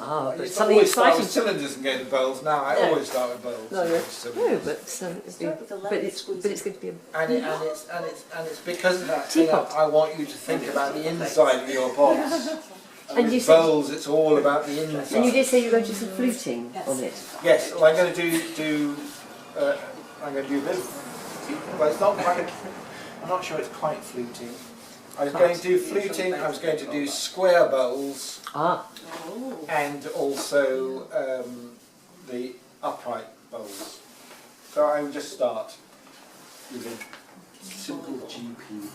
Ah, I but used to something always start exciting. with cylinders and go to bowls. Now I No. always start with bowls. No, and no, cylinders. but it's going to be a And it's because of that thing teapot. I want you to think about the inside of your pots. And And you with said- bowls, it's all about the inside. And you did say you were going to do some fluting on it. Yes, well, I'm going to do I'm going to do this. Well, it's not quite. I'm not sure it's quite fluting. I was going to do fluting. I was going to do square bowls. Ah. And also the upright bowls. So I will just start with a simple GP.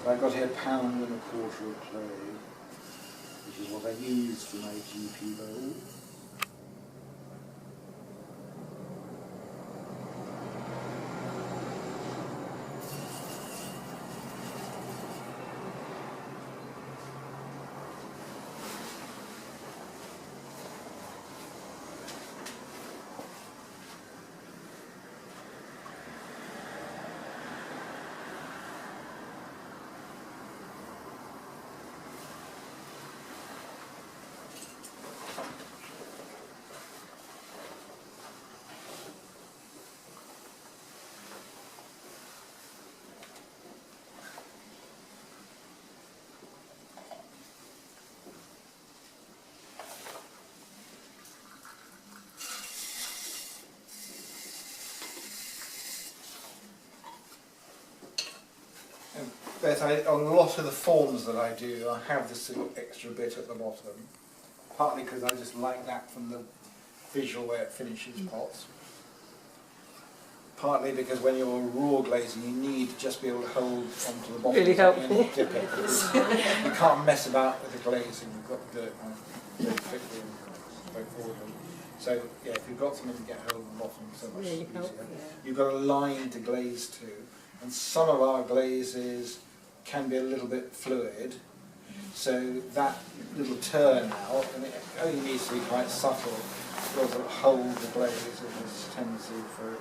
So I've got here £1.25 of clay, which is what I use for my GP bowl. Beth, on a lot of the forms that I do, I have this little extra bit at the bottom, partly because I just like that from the visual way it finishes pots, partly because when you're raw glazing you need to just be able to hold onto the bottom Really helpful. and dip it. You can't mess about with the glazing, you've got to do it kind of very quickly and straightforwardly. So yeah, if you've got something to get hold of the bottom, it's so much Really easier. helpful. You've got a line to glaze to, and some of our glazes can be a little bit fluid, so that little turnout, and it only needs to be quite subtle, will sort of hold the glaze with this tendency for it,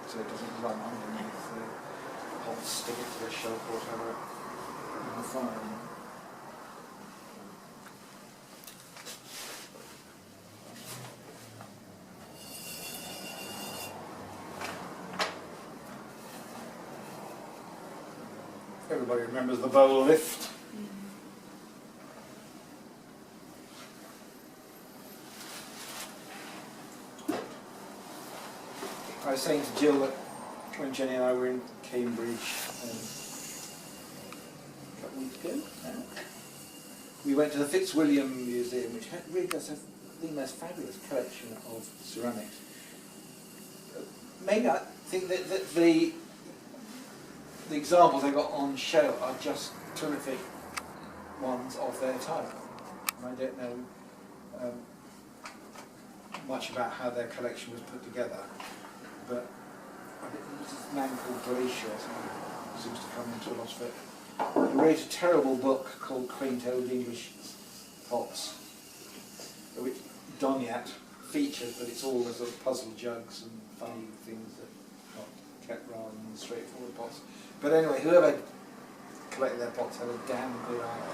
so it doesn't run underneath the hot, stick it to the shelf or whatever in the fire. Everybody remembers the bowl lift. I was saying to Jill that when Jenny and I were in Cambridge a couple of weeks ago, we went to the Fitzwilliam Museum, which really does have the most fabulous collection of ceramics. Maybe I think that the examples they got on show are just terrific ones of their type. And I don't know much about how their collection was put together, but I think there's this man called Glacier, who seems to come into a lot of it. He wrote a terrible book called Quaint Old English Pots, which Donyatt featured, but it's all the sort of puzzle jugs and funny things that are not kept rather than straightforward pots. But anyway, whoever collected their pots had a damn good eye.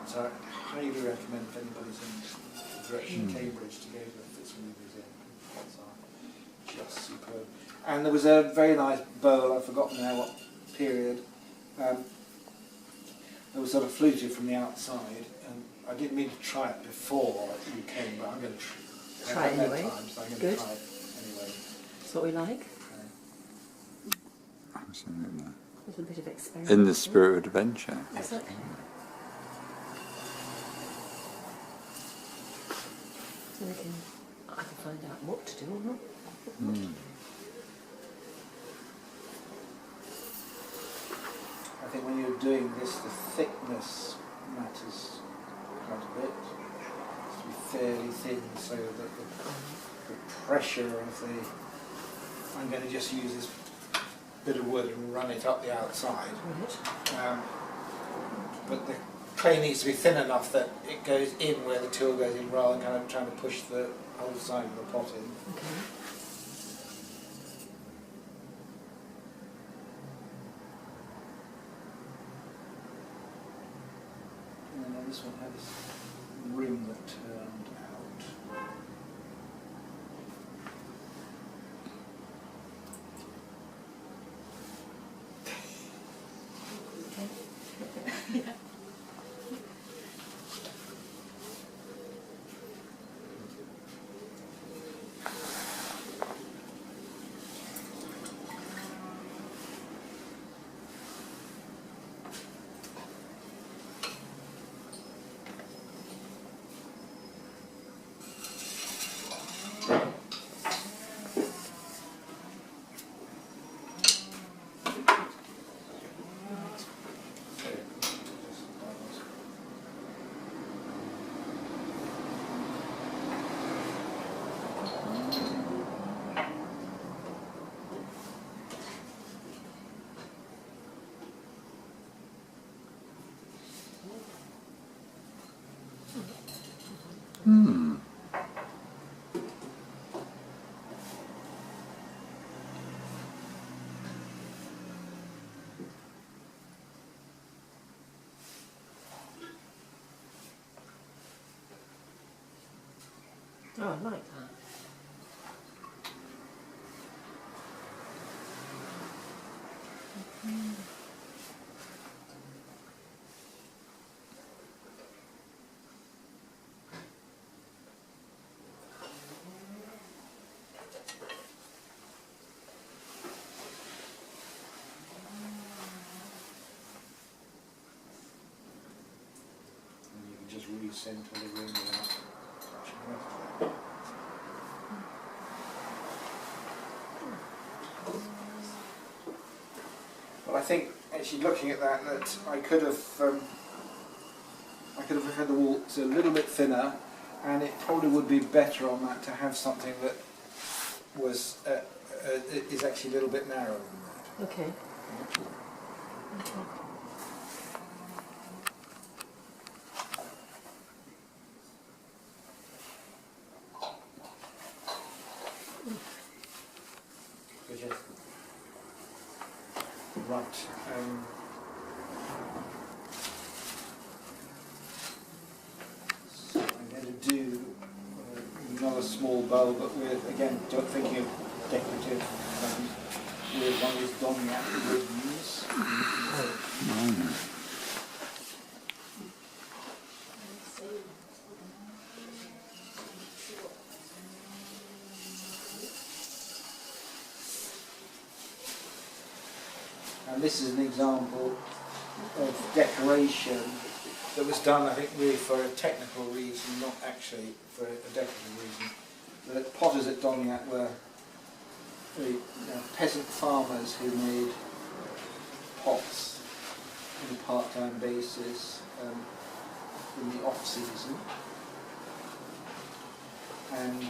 And so I highly recommend if anybody's in the direction of Cambridge to go to the Fitzwilliam Museum. Pots are just superb. And there was a very nice bowl, I've forgotten now what period, that was sort of fluted from the outside. And I didn't mean to try it before you came, but I'm going to try it anyway. So I'm going Good. to try it anyway. That's what we like. Absolutely. A little bit of experiment. In the spirit of adventure. Exactly. So I can find out what to do or not. I think when you're doing this, the thickness matters quite a bit. It has to be fairly thin so that the pressure of the... I'm going to just use this bit of wood and run it up the outside. Right. But the clay needs to be thin enough that it goes in where the tool goes in, rather than kind of trying to push the whole side of the pot in. Okay. And then this one had this rim that turned out. Oh, I like that. And you can just recenter the rim without touching the rest of it. Well, I think actually looking at that, I could have had the walls a little bit thinner, and it probably would be better on that to have something that was is actually a little bit narrower than that. Okay. Okay. Which is right. So I'm going to do another small bowl, but with, again, thinking of decorative, with one of these Donyatt ribbons. And this is an example of decoration that was done, I think, really for a technical reason, not actually for a decorative reason. The potters at Donyatt were peasant farmers who made pots on a part-time basis in the off-season. And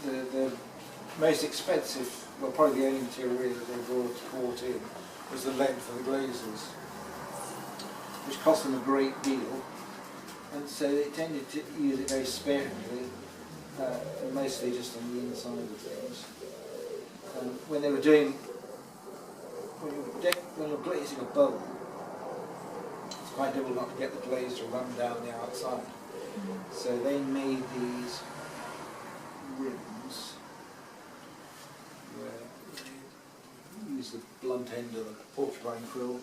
the most expensive, well, probably the only material really that they brought in was the lead for the glazes, which cost them a great deal, and so they tended to use it very sparingly, mostly just on the inside of things. When they were doing, when you're glazing a bowl, it's quite difficult not to get the glaze to run down the outside. So they made these rims where they use the blunt end of the porcupine quill.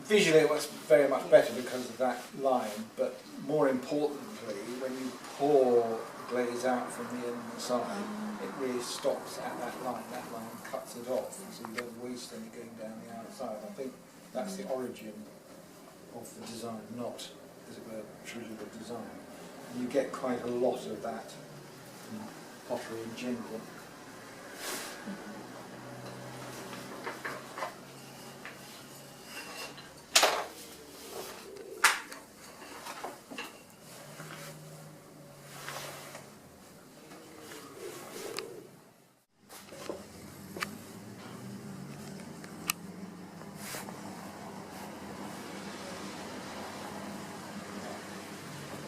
visually it works very much better because of that line, but more importantly, when you pour glaze out from the inside, it really stops at that line. That line cuts it off, so you don't waste any going down the outside. I think that's the origin of the design, not, as it were, truly the design. And you get quite a lot of that in pottery in general.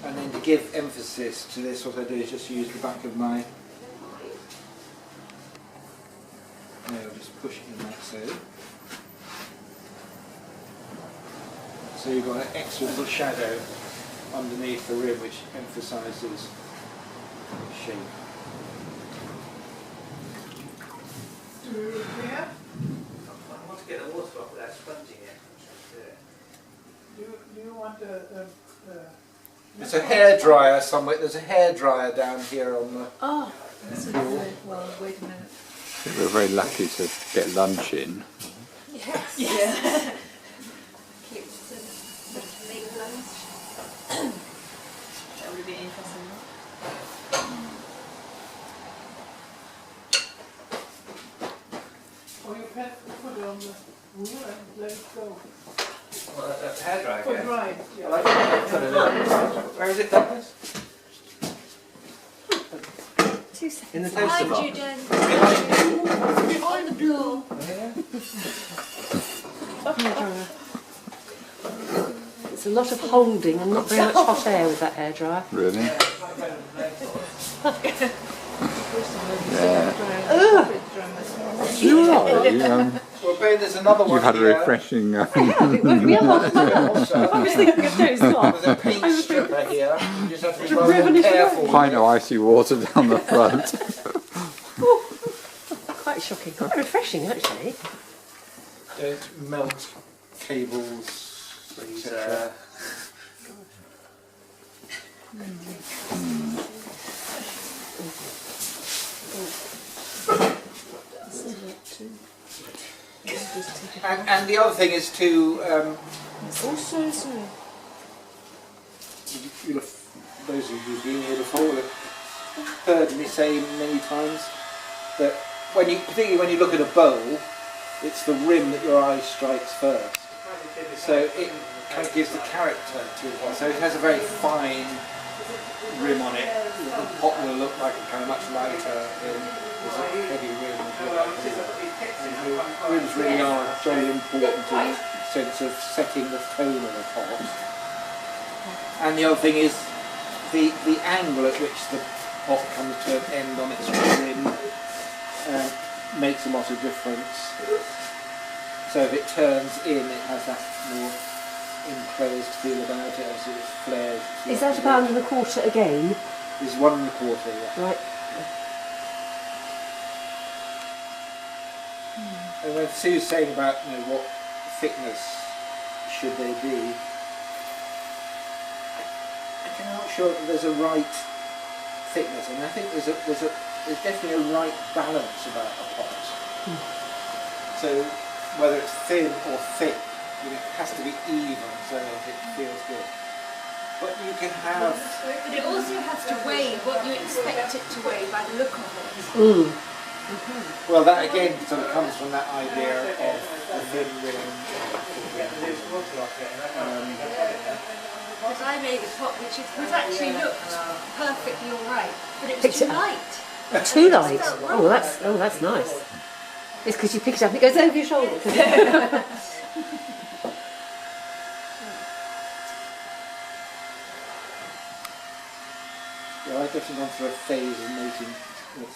And then to give emphasis to this, what I do is just use the back of my nail, just push it in like so. So you've got an extra little shadow underneath the rim which emphasises the shape. Yeah. I want to get the water off without sponging it. Do you want There's a hairdryer somewhere. There's a hairdryer down here on the. Oh, that's a good. Well, wait a minute. We're very lucky to get lunch in. Yes. Yes. Keep some late lunch. That would be interesting. or you can put it on the wheel and let it go. Well, a hairdryer. For Yeah. drying. I like to put it in. Where is it, Douglas? 2 seconds. In the toaster Behind you, box. Jen. On the floor. It's a lot of holding and not very much hot air with that hairdryer. Really? Yeah. You're right. Well, Ben, there's another one You've had a here. refreshing. It woke me up. I was thinking, no, it's not. There's a paint stripper here. You just have to be Revenish rather careful. Pint of icy water down the front. Quite shocking. Quite refreshing, actually. Don't melt cables, These, etc. And the other thing is to Oh, sorry, sorry. you'll have, those of you who've been here before will have heard me say many times that when you, particularly when you look at a bowl, it's the rim that your eye strikes first. So it kind of gives the character to it. So it has a very fine rim on it. The pot will look like a kind of much lighter rim. There's a heavy rim. Rims really are very important in the sense of setting the tone of a pot. And the other thing is the angle at which the pot comes to an end on its rim makes a lot of difference. So if it turns in, it has that more enclosed feel about it, as it's flared. Is that about 1 1/4 again? Is 1 1/4, yeah. Right. And when Sue's saying about what thickness should they be, I'm not sure that there's a right thickness, and I think there's definitely a right balance about a pot. So whether it's thin or thick, it has to be even so that it feels good. But you can have. But it also has to weigh what you expect it to weigh by the look of it. Well, that again sort of comes from that idea of the thin rim. Because I made a pot which actually looked perfectly alright, but it was too light. Too light. Oh, that's nice. It's because you pick it up and it goes over your shoulder. Yeah, I've definitely gone through a phase of making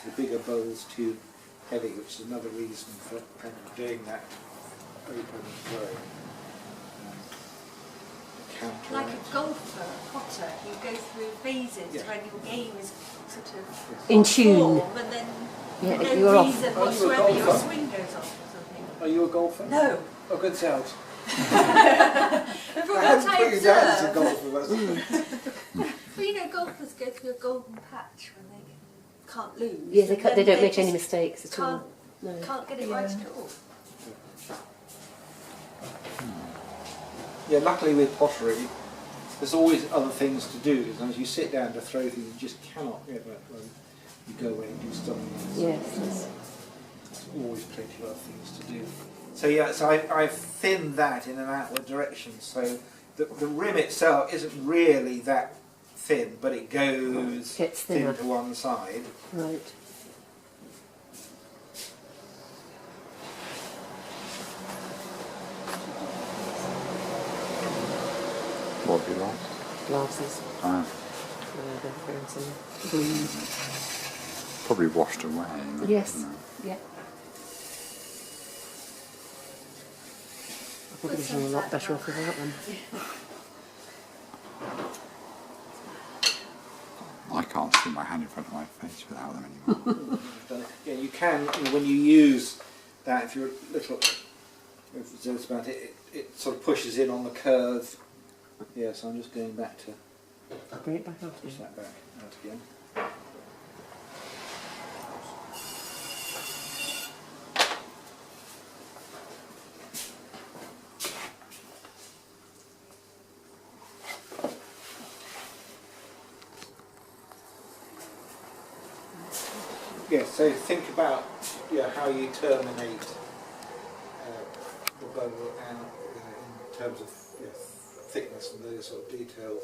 the bigger bowls too heavy, which is another reason for kind of doing that open flow. Like a golfer, a potter, you go through phases Yeah. when your game is sort of In on tune. form, and then Yeah, no you're off. reason Are you a whatsoever your golfer? swing goes off or something. Are you a golfer? No. Oh, good sound. From I what hadn't I put you down as a observe, golfer, but well, you know, golfers go through a golden patch when they can't lose. Yeah, and they then don't make any just mistakes at all. Can't, No. can't get it right at all. yeah, luckily with pottery, there's always other things to do. As you sit down to throw things, you just cannot. You go away and do something else. Yes. There's always plenty of other things to do. So yeah, so I've thinned that in an outward direction. So the rim itself isn't really that thin, but it goes Gets thin thinner. to one side. Right. What have you lost? Glasses. Ah, probably washed away. Yes. isn't it? Yeah. I probably done a lot better off without them. I can't see my hand in front of my face without them anymore. Yeah, you can when you use that. If you're a little observant about it, it sort of pushes in on the curve. Yeah, so I'm just going back to Bring it back out. push that back out again. Yeah, so think about how you terminate the bow and in terms of thickness and those sort of details,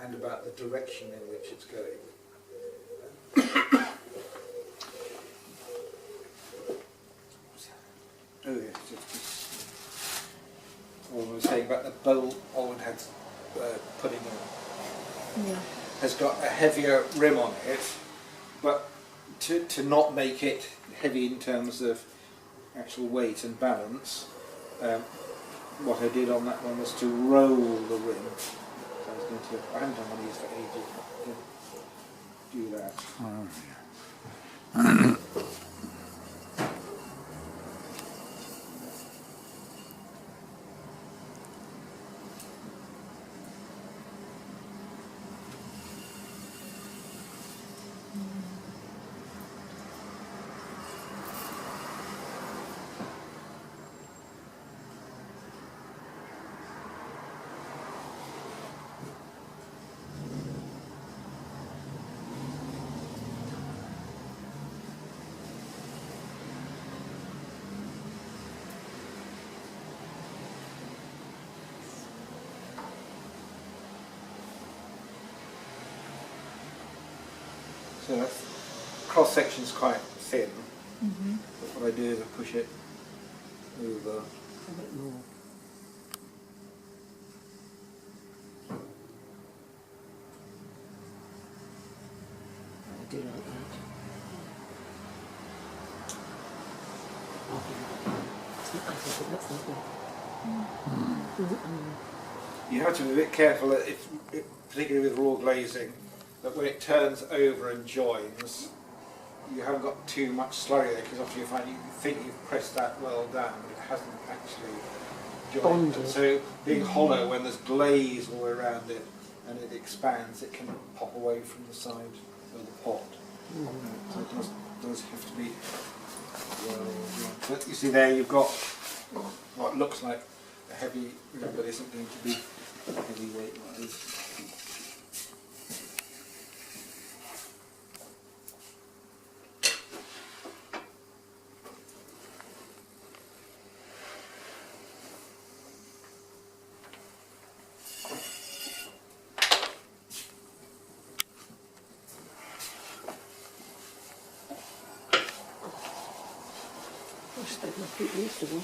and about the direction in which it's going. Oh yes, what I was saying about the bow Owen had putting in. Yeah. Has got a heavier rim on it, but to not make it heavy in terms of actual weight and balance, what I did on that one was to roll the rim. So I was going to, I haven't done one of these for ages, but do that. Oh, So that cross section's quite thin, but what I do is I push it over. A bit more. I do like that. I think it looks lovely. You have to be a bit careful, that particularly with raw glazing, that when it turns over and joins, you haven't got too much slurry there, because often you find you think you've pressed that well down, but it hasn't actually joined. Bonded. And so being hollow, when there's glaze all around it and it expands, it can pop away from the side of the pot. So it does have to be well joined. But you see there, you've got what looks like a heavy, but isn't going to be heavyweight wise. I just don't know if it used to be.